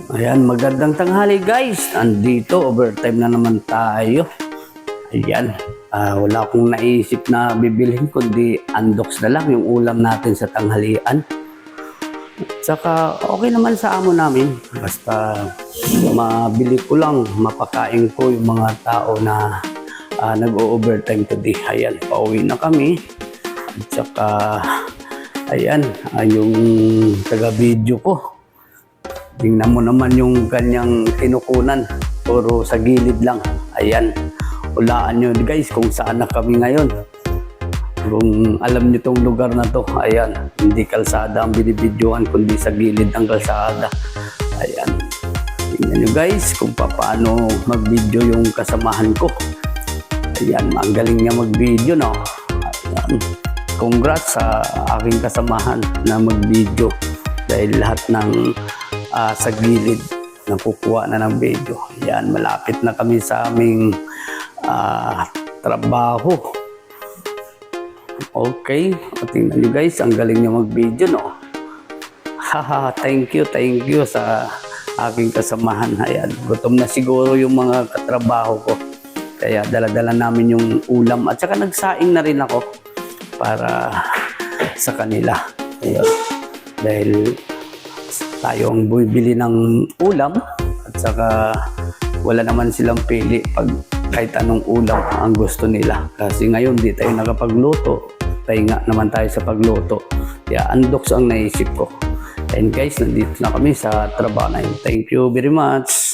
Ayan, magandang tanghali guys. Andito, overtime na naman tayo. Ayan, wala akong naisip na bibilhin kundi andoks na lang yung ulam natin sa tanghalian. At saka okay naman sa amo namin. Basta mabili ko lang, mapakain ko yung mga tao na nag-o-overtime today. Ayan, pauwi na kami. At saka, ayan, yung taga-video ko. Tingnan mo naman yung kanyang kinukunan. Puro sa gilid lang. Ayan. Hulaan nyo guys kung saan na kami ngayon. Kung alam nyo tong lugar na to. Ayan. Hindi kalsada ang binibidyoan kundi sa gilid ng kalsada. Ayan. Tingnan nyo guys kung paano mag-video yung kasamahan ko. Ayan. Ang galing niya mag-video, no? Ayan. Congrats sa aking kasamahan na mag-video. Dahil lahat ng sa gilid nakukuha na ng video. Yan, malapit na kami sa aming trabaho. Okay, tingnan nyo guys, ang galing nyo mag-video, no? Haha, thank you sa aking kasamahan. Ayan, gutom na siguro yung mga katrabaho ko. Kaya dala-dala namin yung ulam at saka nagsaing na rin ako para sa kanila. Ayan, dahil tayo ang bumibili ng ulam at saka wala naman silang pili pag kahit anong ulam ang gusto nila. Kasi ngayon di tayo nakapagluto. Pahinga naman tayo sa pagluto. Kaya andoks ang naisip ko. And guys, nandito na kami sa trabaho na yun. Thank you very much.